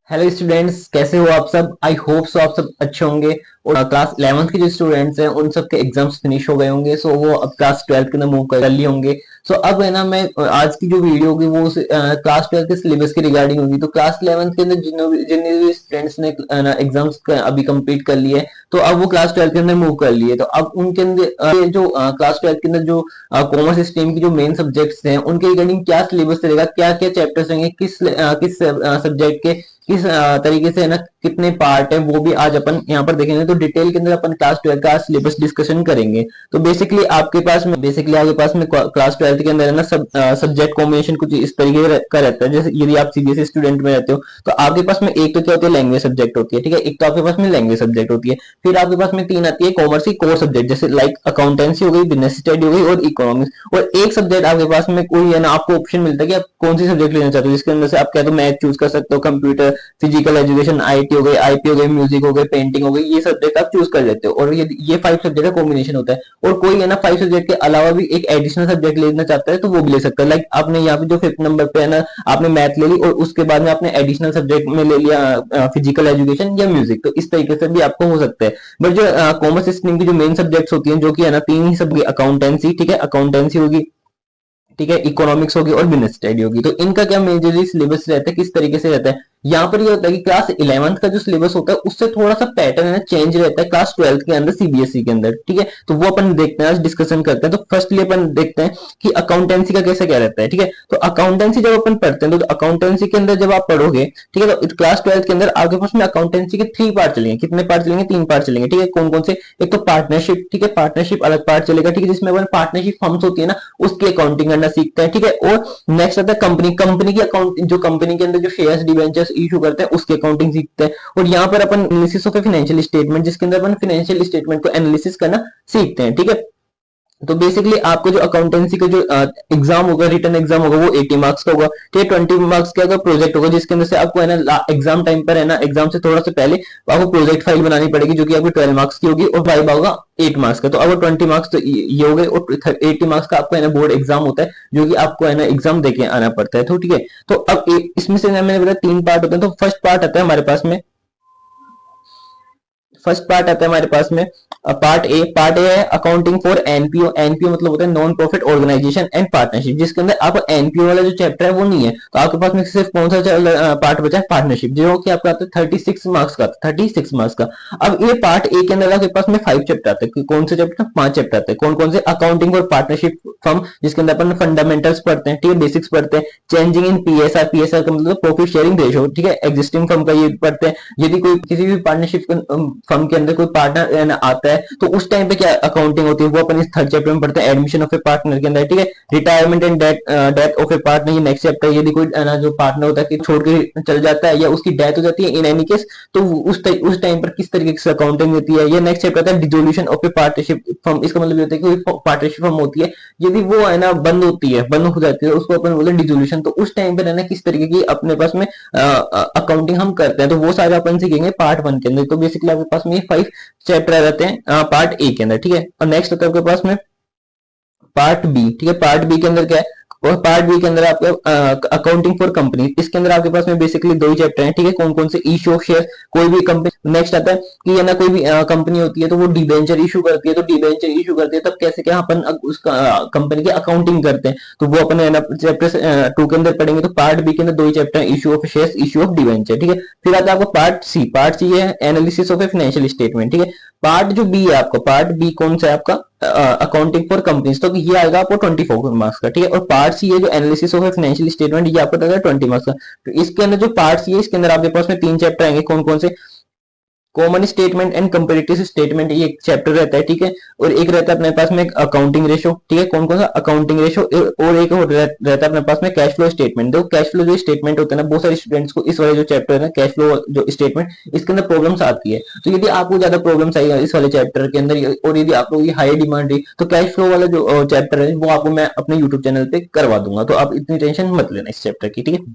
Hello students, कैसे हो आप सब। आई होप सो आप सब अच्छे होंगे। और क्लास 11th के जो स्टूडेंट्स हैं उन सब के एग्जाम्स फिनिश हो गए होंगे। सो वो अब क्लास 12th के अंदर मूव कर लिए होंगे। सो अब है ना, मैं आज की जो वीडियो होगी वो क्लास 12th के सिलेबस के रिगार्डिंग होगी। तो क्लास 11th के अंदर जितने भी स्टूडेंट्स ने एग्जाम्स अभी कंप्लीट कर लिए, तो अब वो क्लास 12th के अंदर मूव कर लिए। तो अब उनके अंदर ये जो क्लास 12th के अंदर जो कॉमर्स स्ट्रीम की जो मेन सब्जेक्ट्स हैं उनके रिगार्डिंग क्या सिलेबस रहेगा, क्या क्या चैप्टर्स रहेंगे, किस सब्जेक्ट के किस तरीके से है ना, कितने पार्ट है, वो भी आज अपन यहाँ पर देखेंगे। तो डिटेल के अंदर अपन क्लास 12 का सिलेबस डिस्कशन करेंगे। तो बेसिकली आपके पास में क्लास 12 के अंदर है ना सब सब्जेक्ट कॉम्बिनेशन कुछ इस तरीके का रहता है। जैसे यदि आप सीबीएसई स्टूडेंट में रहते हो तो आपके पास में एक तो क्या होती है, लैंग्वेज सब्जेक्ट होती है, ठीक है। एक तो आपके पास में लैंग्वेज सब्जेक्ट होती है। फिर आपके पास में तीन आती है कॉमर्स की कोर सब्जेक्ट, जैसे लाइक अकाउंटेंसी हो गई, बिजनेस स्टडी हो गई और इकोनॉमिक्स। और एक सब्जेक्ट आपके पास में कोई है ना, आपको ऑप्शन मिलता है कि आप कौन सी सब्जेक्ट लेना चाहते हो, जिसके अंदर से आप क्या तो मैथ चूज कर सकते हो, कंप्यूटर, फिजिकल एजुकेशन, आईटी हो गई, आईपी हो गई, म्यूजिक हो गई, पेंटिंग हो गई। ये सब्जेक्ट आप चूज कर लेते हो और ये 5 सब्जेक्ट का कॉम्बिनेशन होता है। और कोई है ना 5 सब्जेक्ट के अलावा भी एक एडिशनल सब्जेक्ट लेना चाहता है तो वो भी ले सकता है। लाइक आपने यहाँ पे जो 5th नंबर पे है ना, आपने मैथ ले ली और उसके बाद में आपने एडिशनल सब्जेक्ट में ले लिया फिजिकल एजुकेशन या म्यूजिक, तो इस तरीके से भी आपको हो सकता है। बट जो कॉमर्स स्ट्रीम की जो मेन सब्जेक्ट्स होती हैं, जो कि है ना तीन ही सब, अकाउंटेंसी, ठीक है, अकाउंटेंसी होगी, ठीक है, इकोनॉमिक्स होगी और बिजनेस स्टडी होगी। तो इनका क्या मेजरली सिलेबस रहता है, किस तरीके से रहता है। यहाँ पर ये होता है कि क्लास 11th का जो सिलेबस होता है उससे थोड़ा सा पैटर्न है चेंज रहता है क्लास 12th के अंदर सीबीएसई के अंदर, ठीक है। तो वो अपन देखते हैं, आज डिस्कशन करते हैं। तो फर्स्टली अपन देखते हैं कि अकाउंटेंसी का कैसे क्या रहता है, ठीक है। तो अकाउंटेंसी जब अपन पढ़ते हैं तो अकाउंटेंसी के अंदर जब आप पढ़ोगे, ठीक है, तो क्लास 12th के अंदर आपके पास में अकाउंटेंसी के 3 पार्ट चलेंगे। कितने पार्ट चलेंगे? 3 पार्ट चलेंगे, ठीक है। कौन कौन से? एक तो पार्टनरशिप, ठीक है, पार्टनरशिप अलग पार्ट चलेगा, ठीक है, जिसमें अपन पार्टनरशिप फर्म्स होती है ना उसकी अकाउंटिंग करना सीखते हैं, ठीक है। और नेक्स्ट आता है कंपनी, कंपनी की अकाउंट, जो कंपनी के अंदर जो शेयर्स डिबेंचर्स इशू करते हैं उसकी अकाउंटिंग सीखते हैं। और यहाँ पर अपन एनालिसिस ऑफ फाइनेंशियल स्टेटमेंट, जिसके अंदर अपन फाइनेंशियल स्टेटमेंट को एनालिसिस करना सीखते हैं, ठीक है। तो बेसिकली आपको जो अकाउंटेंसी का जो एग्जाम होगा, रिटर्न एग्जाम होगा, वो 80 मार्क्स का होगा, ठीक है। 20 मार्क्स का अगर प्रोजेक्ट होगा, जिसके अंदर से आपको है ना एग्जाम टाइम पर है ना, एग्जाम से थोड़ा सा पहले आपको प्रोजेक्ट फाइल बनानी पड़ेगी, जो कि आपकी 12 मार्क्स की होगी, और वाइवा होगा 8 मार्क्स का। तो अगर 20 मार्क्स तो ये हो गए, और 80 मार्क्स का आपको है ना बोर्ड एग्जाम होता है, जो कि आपको है ना एग्जाम देके आना पड़ता है। तो ठीक है, तो अब इसमें से मैंने बताया 3 पार्ट होते हैं। तो फर्स्ट पार्ट आता है हमारे पास में, फर्स्ट पार्ट आता है हमारे पास में पार्ट ए है अकाउंटिंग फॉर एनपीओ। एनपीओ मतलब होता है non profit organisation and partnership, जिसके अंदर आपको एनपीओ वाला जो चैप्टर है वो नहीं है। तो आपके पास में सिर्फ कौन सा पार्ट बचा है? पार्टनरशिप, जो कि आपका आता है 36 मार्क्स का, 36 मार्क्स का। अब ये पार्ट ए के अंदर आपके पास में 5 चैप्टर आते हैं। कौन से चैप्टर? 5 चैप्टर आते हैं। कौन कौन से? अकाउंटिंग और पार्टनरशिप फर्म, जिसके अंदर अपन फंडामेंटल्स पढ़ते हैं, ठीक है, बेसिक्स पढ़ते हैं। चेंजिंग इन पीएसआर, पीएसआर का मतलब प्रॉफिट शेयरिंग रेशियो, ठीक है, एग्जिस्टिंग फर्म का ये पढ़ते हैं। यदि कोई किसी भी पार्टनरशिप फर्म के अंदर कोई पार्टनर आता है तो उस टाइम पे क्या अकाउंटिंग होती है, वो अपन इस थर्ड चैप्टर में पढ़ते हैं, एडमिशन ऑफ ए पार्टनर के अंदर, ठीक है। Retirement and death of A partner, ये नेक्स्ट चैप्टर। यदि कोई जो पार्टनर होता है कि छोड़ के चल जाता है या उसकी डेथ हो जाती है इन एनी केस, तो उस टाइम पर किस तरीके से अकाउंटिंग होती है, ये नेक्स्ट चैप्टर है। Dissolution of A partnership firm, इसका मतलब ये होता है कि कोई पार्टनरशिप फर्म होती है, यदि वो है ना बंद होती है, बंद हो जाती है, उसको अपन बोलते हैं डिसोल्यूशन। तो उस टाइम पर है ना किस तरीके की अपने पास में अकाउंटिंग हम करते हैं, तो वो सारे अपन सीखेंगे पार्ट 1 के अंदर। तो बेसिकली आपके पास में 5 चैप्टर रहते हैं पार्ट ए के अंदर, ठीक है। और नेक्स्ट होता है आपके पास में पार्ट बी, ठीक है। पार्ट बी के अंदर क्या है? और पार्ट बी के अंदर आपका अकाउंटिंग फॉर कंपनी, इसके अंदर आपके पास में बेसिकली 2 ही चैप्टर हैं, ठीक है। कौन कौन से? इशू ऑफ शेयर, कोई भी कंपनी। नेक्स्ट आता है कि है ना कोई भी कंपनी होती है तो वो डिबेंचर इशू करती है, तो डिबेंचर इशू करती है तब कैसे क्या अपन उस कंपनी की अकाउंटिंग करते हैं, तो वो अपन है ना चैप्टर 2 के अंदर पढ़ेंगे। तो पार्ट बी के अंदर 2 ही चैप्टर हैं, issue of share, issue of debenture, ठीक है। फिर आता है आपको पार्ट सी। पार्ट सी है analysis of a financial statement, ठीक है। पार्ट जो बी है आपका, पार्ट बी कौन सा है आपका? अकाउंटिंग फॉर कंपनीज, तो ये आएगा आपको 24 मार्क्स का, ठीक है। और पार्ट सी है जो एनालिसिस ऑफ फाइनेंशियल स्टेटमेंट, ये आपको आएगा 20 मार्क्स का। तो इसके अंदर जो पार्ट सी है, इसके अंदर आपके पास में 3 चैप्टर आएंगे। कौन कौन से? Common statement and comparative statement, ये एक चैप्टर रहता है, ठीक है। और एक रहता है अपने पास में अकाउंटिंग रेशो, ठीक है। कौन कौन सा? Accounting ratio. और एक रहता है अपने पास में कैश फ्लो स्टेटमेंट। देखो कैश फ्लो जो स्टेटमेंट होता है ना, बहुत सारे स्टूडेंट्स को इस वाले जो चैप्टर है कैश फ्लो जो स्टेटमेंट, इसके अंदर प्रॉब्लम्स आती है। तो यदि आपको ज्यादा प्रॉब्लम्स आएगा इस वाले चैप्टर के अंदर, और यदि आप लोग हाई डिमांड है, तो कैश फ्लो वाला जो चैप्टर है वो आपको मैं अपने यूट्यूब चैनल पे करवा दूंगा। तो आप इतनी टेंशन मत लेना इस चैप्टर की, ठीक है।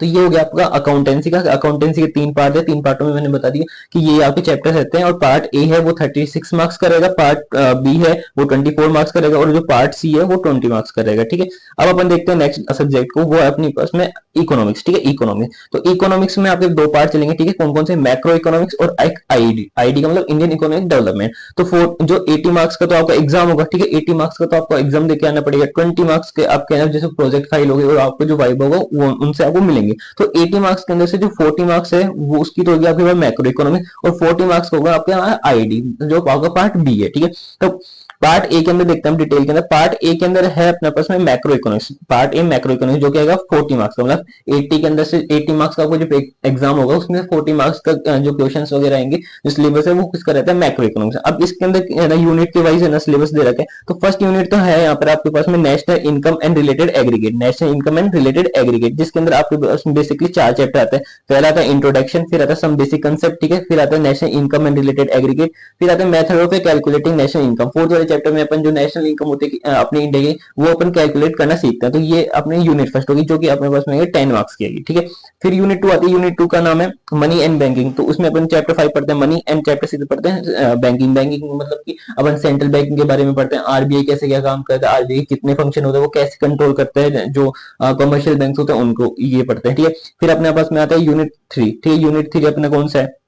तो ये हो गया आपका अकाउंटेंसी का। अकाउंटेंसी के 3 पार्ट है, 3 पार्टों में मैंने बता दिया कि ये आपके चैप्टर रहते हैं। और पार्ट ए है वो 36 मार्क्स का रहेगा, पार्ट बी है वो 24 मार्क्स का रहेगा, और जो पार्ट सी है वो 20 मार्क्स का रहेगा। ठीक है, अब अपन देखते हैं नेक्स्ट सब्जेक्ट को, वो है अपनी पास में इकोनॉमिक्स। ठीक है, इकोनॉमिक्स, तो इकोनॉमिक्स में आपके 2 पार्ट चलेंगे। ठीक है, कौन कौन से, मैक्रो इकोनॉमिक्स और एक आईडी। आईडी का मतलब इंडियन इकोनॉमिक डेवलपमेंट। तो जो 80 मार्क्स का तो आपका एग्जाम होगा। ठीक है, 80 मार्क्स का तो आपको एग्जाम देके आना पड़ेगा। 20 मार्क्स के आपके अंदर जैसे प्रोजेक्ट फाइल होगी और आपको जो वाइवा होगा वो उनसे आपको मिलेंगे। तो 80 मार्क्स के अंदर से जो 40 मार्क्स है वो उसकी तो होगी आपके पास मैक्रो इकोनॉमिक, और 40 मार्क्स होगा आपके आईडी जो आपका पार्ट बी है। ठीक है, तो पार्ट ए के अंदर देखते हैं हम डिटेल के अंदर। पार्ट ए के अंदर है अपने पास में macro economics. Part A macro economics जो कि आएगा 40 मार्क्स का, मतलब 80 के अंदर से 80 मार्क्स का आपको जो एग्जाम होगा उसमें 40 मार्क्स का जो क्वेश्चंस वगैरह आएंगे, जो सिलेबस है वो किसका रहता है, मैक्रो इकोनॉमिक्स। अब इसके अंदर यूनिट के वाइज है ना सिलेबस दे रखा है। तो फर्स्ट यूनिट तो है यहाँ पर आपके पास में national income and related aggregate. National income and related aggregate जिसके अंदर आपके पास बेसिकली 4 चैप्टर आते हैं। पहला आता है इंट्रोडक्शन, फिर आता है सम बेसिक कंसेप्ट। ठीक है, फिर आता है national income and related aggregate, फिर आता है method of calculating national income. Fourth वाले चैप्टर में अपन जो नेशनल इनकम होती है अपने इंडिया की वो अपन कैलकुलेट करना सीखते हैं। तो ये अपने यूनिट फर्स्ट होगी जो कि अपने पास में 10 मार्क्स की आएगी। ठीक है, फिर यूनिट 2 आती है। यूनिट 2 का नाम है मनी एंड बैंकिंग। तो उसमें अपन चैप्टर 5 पढ़ते हैं मनी, एंड चैप्टर 6 पढ़ते हैं बैंकिंग। बैंकिंग मतलब कि अपन सेंट्रल बैंकिंग के बारे में पढ़ते हैं, आरबीआई कैसे क्या काम करता है, आरबीआई कितने फंक्शन होते हैं, वो कैसे कंट्रोल करते हैं, जो कमर्शियल बैंक होते हैं उनको ये पढ़ते हैं। ठीक है, फिर अपने पास में आता है यूनिट 3। ठीक है, यूनिट 3 अपना कौन सा है,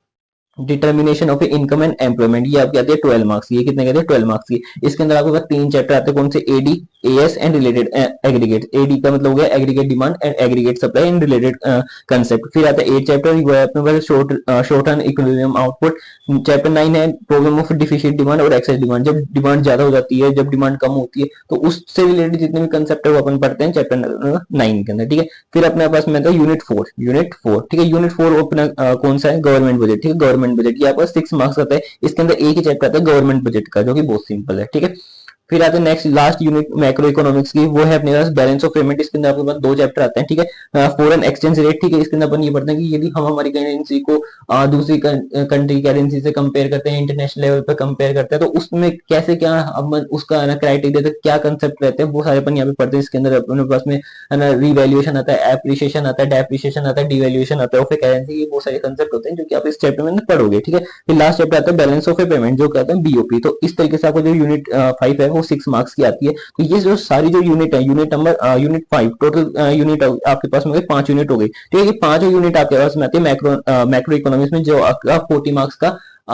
determination of income and employment. ये आपकी आती है 12 मार्क्स की। ये कितने कहते हैं, 12 मार्क्स की। इसके अंदर आपके पास 3 चैप्टर आते हैं, कौन से, AD, AS and related aggregate. AD का मतलब हो गया aggregate demand and aggregate supply and related concept. फिर आता है 8 चैप्टर, वो है अपने पास short and equilibrium output. Chapter 9 है प्रॉब्लम ऑफ डिफिशिएंट डिमांड और एक्सेस डिमांड। जब डिमांड ज्यादा हो जाती है, जब डिमांड कम होती है, तो उससे रिलेटेड जितने भी कंसेप्ट है वो अपन पढ़ते हैं चैप्टर 9 के अंदर। ठीक है, फिर अपने पास में आता है यूनिट 4। यूनिट 4, ठीक है, यूनिट 4 अपना कौन सा है, गवर्नमेंट बजट। ठीक है, गवर्नमेंट बजट ये आपका 6 मार्क्स आता है। इसके अंदर एक ही चैप्टर आता है गवर्नमेंट बजट का, जो कि बहुत सिंपल है। ठीक है, फिर आते हैं next last unit macro economics की, वो है अपने पास बैलेंस ऑफ पेमेंट। इसके अंदर आपके पास 2 चैप्टर आते हैं। ठीक है, फॉरेन एक्सचेंज रेट। ठीक है, इसके अंदर अपन ये पढ़ते हैं कि यदि हम हमारी करेंसी को दूसरी कंट्री की करेंसी से कंपेयर करते हैं, इंटरनेशनल लेवल पर कंपेयर करते हैं, तो उसमें कैसे क्या अपन उसका ना क्राइटेरिया क्या कंसेप्ट रहते हैं वो सारे अपन यहाँ पे पढ़ते हैं। इसके अंदर अपने पास में रिवैल्यूएशन आता है, एप्रिसिएशन आता है, डेप्रिसिएशन आता है, डिवैल्यूएशन आता है, और फिर करेंसी, ये बहुत सारे कंसेप्ट होते हैं जो कि आप इस चैप्टर में पढ़ोगे। ठीक है, फिर लास्ट चैप्टर आता है बैलेंस ऑफ ए पेमेंट, जो कहते हैं बीओपी। तो इस तरीके से आपको जो यूनिट 5 है वो 6 मार्क्स की आती है। तो ये जो सारी जो यूनिट है, यूनिट 5 टोटल यूनिट आपके पास में 5 यूनिट हो गई। ठीक है, ये 5 यूनिट आपके पास में आती है मैक्रो इकोनॉमिक्स में, जो आपका 40 मार्क्स का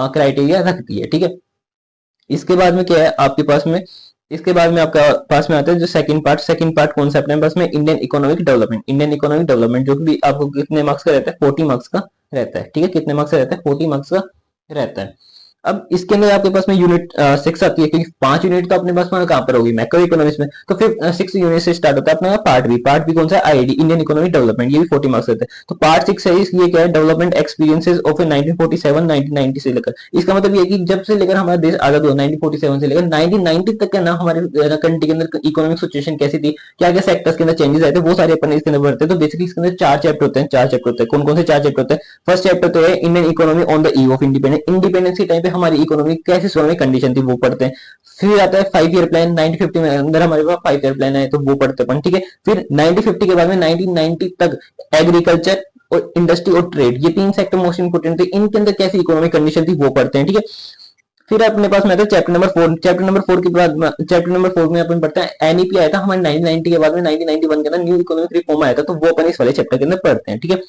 क्राइटेरिया रखती है। ठीक है, इसके बाद में क्या है आपके पास में, इसके बाद में आपका पास में आता है जो सेकंड पार्ट। सेकंड पार्ट कौन सा अपने पास में, Indian economic development. Indian economic development जो कि आपको कितने मार्क्स का रहता है, 40 मार्क्स का रहता है। ठीक है, कितने मार्क्स का रहता है, 40 मार्क्स का रहता है। अब इसके अंदर आपके पास में यूनिट 6 आती है, क्योंकि 5 यूनिट तो अपने पास में कहां पर होगी, मैक्रो इकोनॉमिक्स में। तो फिर 6 यूनिट से स्टार्ट होता है अपना पार्ट बी। पार्ट बी कौन सा है, आईडी, इंडियन इकोनॉमिक डेवलपमेंट। ये भी 40 मार्क्स रहते हैं। तो पार्ट 6 है, इसलिए क्या है, डेवलपमेंट एक्सपीरियंसेस ऑफ 1947 1990 से लेकर। इसका मतलब ये है कि जब से लेकर हमारा देश आजाद हुआ 1947 से लेकर 1990 तक का ना हमारे कंट्री के अंदर इकोनॉमिक सिचुएशन कैसी थी, क्या क्या सेक्टर्स के अंदर चेंजेस आए थे, वो सारे अपन इसके अंदर पढ़ते हैं। तो बेसिकली इसके अंदर 4 चैप्टर होते हैं। 4 चैप्टर होते हैं, कौन कौन से 4 चैप्टर होते हैं। फर्स्ट चैप्टर तो है Indian economy on the eve of independence. Independence के टाइम पे हमारी इकोनॉमी कैसे इकोनॉमिक कंडीशन थी वो पढ़ते हैं। फिर आता है 5 ईयर प्लान, 1950 में अंदर हमारे पास 5 ईयर प्लान है, तो वो पढ़ते हैं। ठीक है, फिर 1950 के बाद में 1990 तक एग्रीकल्चर और इंडस्ट्री और ट्रेड, ये 3 सेक्टर मोस्ट इंपोर्टेंट थे। इनके अंदर कैसी इकोनॉमिक कंडीशन थी वो पढ़ते हैं। ठीक है, फिर अपने पास में आता है चैप्टर नंबर 4। चैप्टर नंबर 4 के बाद चैप्टर नंबर 4 में अपन पढ़ते हैं एनईपी आया था हमारे 1990 के बाद में, 1991 के अंदर न्यू इकोनॉमिक रिफॉर्म आया था, तो वो अपन इस वाले चैप्टर के अंदर पढ़ते हैं। ठीक है,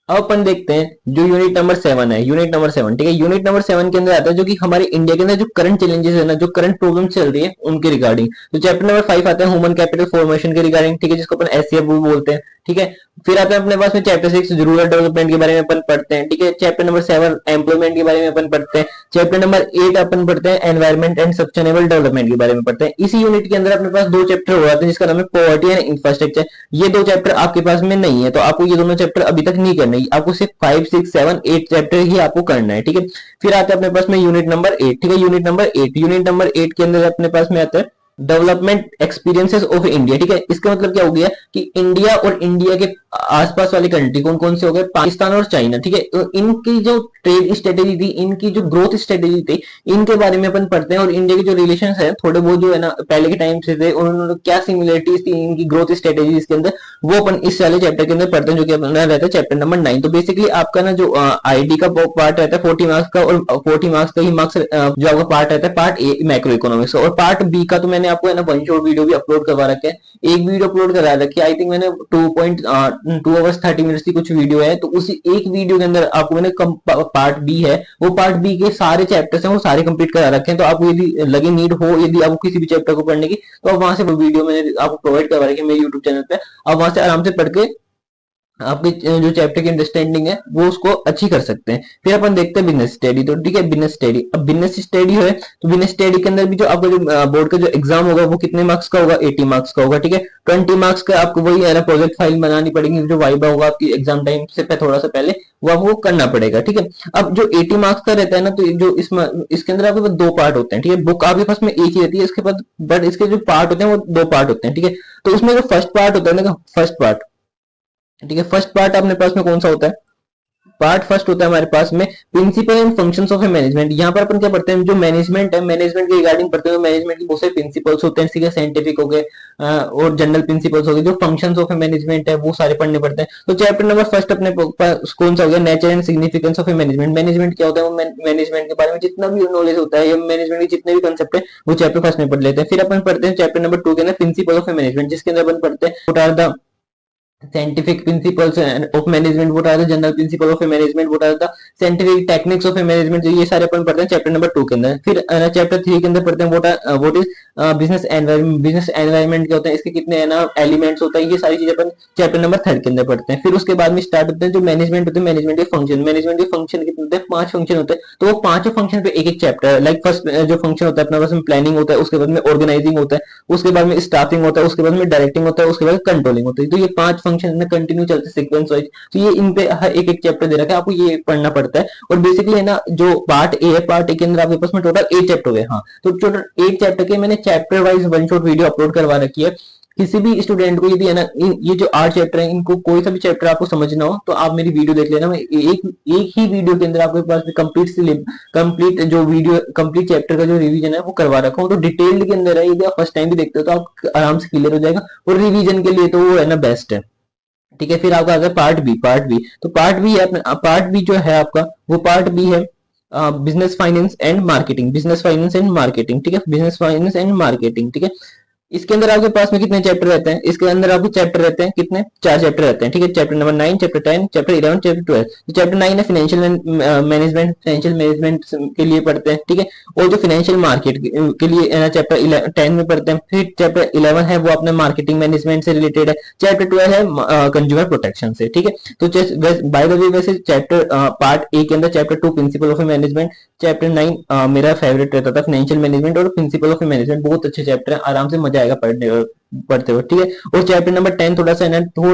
अब अपन देखते हैं जो यूनिट नंबर 7 है। यूनिट नंबर 7, ठीक है, यूनिट नंबर 7 के अंदर आता है जो कि हमारे इंडिया के अंदर जो करंट चैलेंजेस है ना, जो करंट प्रॉब्लम चल रही है उनके रिगार्डिंग। तो चैप्टर नंबर 5 आता है ह्यूमन कैपिटल फॉर्मेशन के रिगार्डिंग। ठीक है, जिसको अपन एससीएफ बोलते हैं। ठीक है, फिर आता है अपने पास में चैप्टर 6 रूरल डेवलपमेंट के बारे में अपन पढ़ते हैं। ठीक है, चैप्टर नंबर 7 एम्प्लॉयमेंट के बारे में अपन पढ़ते हैं। चैप्टर नंबर 8 अपन पढ़ते हैं एनवायरमेंट एंड सस्टेनेबल डेवलपमेंट के बारे में पढ़ते हैं। इसी यूनिट के अंदर अपने पास 2 चैप्टर हो जाते हैं, जिसका नाम है पॉवर्टी एंड इंफ्रास्ट्रक्चर। ये 2 चैप्टर आपके पास में नहीं है, तो आपको ये दोनों चैप्टर अभी तक नहीं करने, आपको सिर्फ 5 6 7 8 चैप्टर ही आपको करना है। ठीक है, फिर आता है अपने पास में यूनिट नंबर 8। ठीक है, यूनिट नंबर 8, यूनिट नंबर 8 के अंदर अपने पास में आता है डेवलपमेंट एक्सपीरियंसेस ऑफ इंडिया। ठीक है, इसका मतलब क्या हो गया कि इंडिया और इंडिया के आसपास वाली कंट्री कौन कौन से हो गए, पाकिस्तान और चाइना, ठीक है। तो इनकी जो ट्रेड स्ट्रेटेजी थी, इनकी जो ग्रोथ स्ट्रेटेजी थी, इनके बारे में अपन पढ़ते हैं। और इंडिया के जो रिलेशन है थोड़े बहुत जो है ना पहले के टाइम से थे, उन्होंने क्या सिमिलरिटीज थी इनकी ग्रोथ स्ट्रेटेजी के अंदर, वो अपन इस वाले चैप्टर के अंदर पढ़ते हैं, जो कि अपना रहता है चैप्टर नंबर 9। तो बेसिकली आपका ना जो आईडी का पार्ट रहता है 40 मार्क्स का, और 40 मार्क्स का ही मार्क्स जो आपका पार्ट रहता है पार्ट ए मैक्रो इकोनॉमिक्स, और पार्ट बी का तो मैंने आपको है ना वन शॉट वीडियो भी अपलोड करवा रखे हैं। एक वीडियो अपलोड करा रखी है, आई थिंक मैंने 2 आवर्स 30 मिनट्स की कुछ वीडियो है, तो उसी एक वीडियो के अंदर आपको मैंने पार्ट बी है, वो पार्ट बी के सारे चैप्टर्स हैं वो सारे कंप्लीट करा रखे हैं। तो आपको यदि लगे नीड हो, यदि आपको किसी भी चैप्टर को पढ़ने की, तो आप वहां से वो वीडियो मैंने आपको प्रोवाइड करवा रखी है मेरे यूट्यूब चैनल पे, आप वहां से आराम से पढ़ के आपकी जो चैप्टर की अंडरस्टैंडिंग है वो उसको अच्छी कर सकते हैं। फिर अपन देखते हैं बिजनेस स्टडी। तो ठीक है, बिजनेस स्टडी, अब बिजनेस स्टडी है तो बिजनेस स्टडी के अंदर भी जो आपका जो बोर्ड का जो एग्जाम होगा वो कितने मार्क्स का होगा, 80 मार्क्स का होगा, ठीक है। 20 मार्क्स का आपको वही है ना प्रोजेक्ट फाइल बनानी पड़ेगी, जो वाइवा होगा आपकी एग्जाम टाइम से थोड़ा सा पहले वो आपको करना पड़ेगा, ठीक है। अब जो 80 मार्क्स का रहता है ना, तो जो इसके अंदर आपके पास दो पार्ट होते हैं, ठीक है। बुक आपके पास में एक ही रहती है इसके पास, बट इसके जो पार्ट होते हैं वो दो पार्ट होते हैं, ठीक है। तो उसमें जो फर्स्ट पार्ट होता है ना, फर्स्ट पार्ट, ठीक है, फर्स्ट पार्ट अपने पास में कौन सा होता है, पार्ट फर्स्ट होता है हमारे पास में principle and functions of a management. यहाँ पर अपन क्या पढ़ते हैं, जो मैनेजमेंट है, मैनेजमेंट के रिगार्डिंग पढ़ते हैं। मैनेजमेंट के बहुत सारे प्रिंसिपल्स होते हैं, ठीक है, साइंटिफिक हो गए और जनरल प्रिंसिपल्स हो गए। जो फंक्शंस ऑफ ए मैनेजमेंट है वो सारे पढ़ने पड़ते हैं। तो चैप्टर नंबर फर्स्ट अपने पास कौन सा हो गया, nature and significance of a management. Management क्या होता है, वो मैनेजमेंट के बारे में जितना भी नॉलेज होता है या मैनेजमेंट के जितने भी कंसेप्ट है वो चैप्टर फर्स्ट में पढ़ लेते हैं। फिर अपन पढ़ते हैं चैप्टर नंबर 2 के अंदर प्रिंसिपल ऑफ ए मैनेजमेंट, जिसके अंदर अपन पढ़ते हैं what are the scientific principles of management, what are the general principle of a management, what are the scientific techniques of a management, ये सारे अपन पढ़ते हैं चैप्टर नंबर 2 के अंदर। फिर चैप्टर 3 के अंदर पढ़ते हैं what is business environment. Business environment क्या होता है, इसके कितने है ना एलिमेंट्स होता है, ये सारी चीजें अपन चैप्टर नंबर 3 के अंदर पढ़ते हैं। फिर उसके बाद में स्टार्ट होते हैं जो मैनेजमेंट होते हैं, मैनेजमेंट के फंक्शन। मैनेजमेंट के फंक्शन कितने होते हैं, 5 फंक्शन होते हैं। तो वो पांचों फंक्शन पे एक एक चैप्टर है। लाइक फर्स्ट जो फंक्शन होता है अपना पास में प्लानिंग होता है, उसके बाद में ऑर्गेनाइजिंग होता है, उसके बाद में स्टाफिंग होता है, उसके बाद में डायरेक्टिंग होता है, उसके बाद कंट्रोलिंग होता है। तो ये 5 फंक्शन कंटिन्यू चलते सीक्वेंस वाइज। तो ये इन पे एक एक चैप्टर दे रखा है, आपको ये पढ़ना पड़ता है। और बेसिकली है ना जो पार्ट ए है, पार्ट ए के अंदर आपके पास में टोटल 8 चैप्टर हो गए। हाँ, तो टोटल 8 चैप्टर के मैंने chapter wise one shot video upload करवा रखी है। किसी भी स्टूडेंट को यदि है ना ये जो 8 चैप्टर है, इनको कोई सा भी चैप्टर आपको समझना हो तो आप मेरी वीडियो देख लेना। मैं एक ही वीडियो के अंदर आपके पास कंप्लीट जो वीडियो कंप्लीट चैप्टर का जो रिवीजन है वो करवा रखा हूँ। तो डिटेल्ड के अंदर है, यदि आप फर्स्ट टाइम भी देखते हो तो आप आराम से क्लियर हो जाएगा। और रिवीजन के लिए तो वो है ना बेस्ट है, ठीक है। फिर आपका आता है पार्ट बी। पार्ट बी तो पार्ट बी है, पार्ट बी जो है आपका वो पार्ट बी है business finance and marketing. Business finance and marketing, ठीक है, बिजनेस फाइनेंस एंड मार्केटिंग, ठीक है। इसके अंदर आपके पास में कितने चैप्टर रहते हैं, इसके अंदर आपके चैप्टर रहते हैं कितने, 4 चैप्टर रहते हैं, ठीक है। Chapter number 9, chapter 10, chapter 11, chapter 12। तो चैप्टर 9 है फाइनेंशियल मैनेजमेंट, फाइनेंशियल मैनेजमेंट के लिए पढ़ते हैं, ठीक है। और जो फाइनेंशियल मार्केट के लिए चैप्टर 10 में पढ़ते हैं। फिर चैप्टर 11 है वो अपने मार्केटिंग मैनेजमेंट से रिलेटेड है। चैप्टर 12 है कंज्यूमर प्रोटेक्शन से, ठीक है। तो बाय द वे वैसे चैप्टर पार्ट ए के अंदर chapter 2 principle of management, chapter 9 मेरा फेवरेट रहता था फाइनेंशियल मैनेजमेंट, और प्रिंसिपल ऑफ मैनेजमेंट बहुत अच्छे चैप्टर है, आराम से मजा आएगा पढ़ते हुए, ठीक है। और चैप्टर नंबर 10 थोड़ा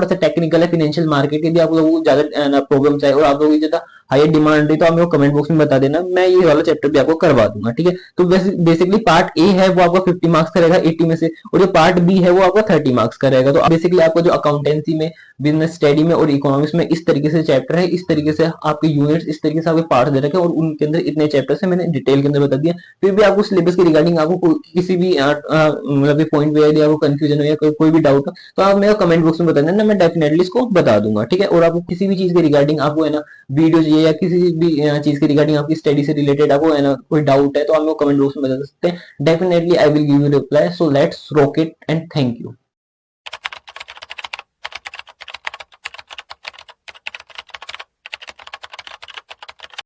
सा टेक्निकल है, फाइनेंशियल मार्केट के लिए आप लोगों को ज्यादा प्रॉब्लम है और आप लोगों की ज्यादा हायर डिमांड है तो आप मेरे को कमेंट बॉक्स में बता देना, मैं ये वाला चैप्टर भी आपको करवा दूंगा, ठीक है। तो बेसिकली पार्ट ए है वो आपका 50 मार्क्स का रहेगा 80 में से, और जो पार्ट बी है वो आपका 30 मार्क्स का रहेगा। तो बेसिकली आपको जो अकाउंटेंसी में, बिजनेस स्टडी में और इकोनॉमिक्स में इस तरीके से चैप्टर है, इस तरीके से आपके यूनिट्स, इस तरीके से आपके पार्ट दे रखे हैं, और उनके अंदर इतने चैप्टर्स है, मैंने डिटेल के अंदर बता दिया। फिर भी आपको सिलेबस के रिगार्डिंग आपको किसी भी मतलब पॉइंट पे यदि आपको कंफ्यूजन हो या कोई भी डाउट हो तो आप मेरे कमेंट बॉक्स में बता देना, मैं डेफिनेटली इसको बता दूंगा, ठीक है। और आपको किसी भी चीज के रिगार्डिंग आपको है ना वीडियो चाहिए या किसी भी चीज के रिगार्डिंग आपकी स्टडी से रिलेटेड आपको है ना कोई डाउट है तो आप मेरे कमेंट बॉक्स में बता सकते हैं। Definitely I will give you reply. So let's rock it and thank you.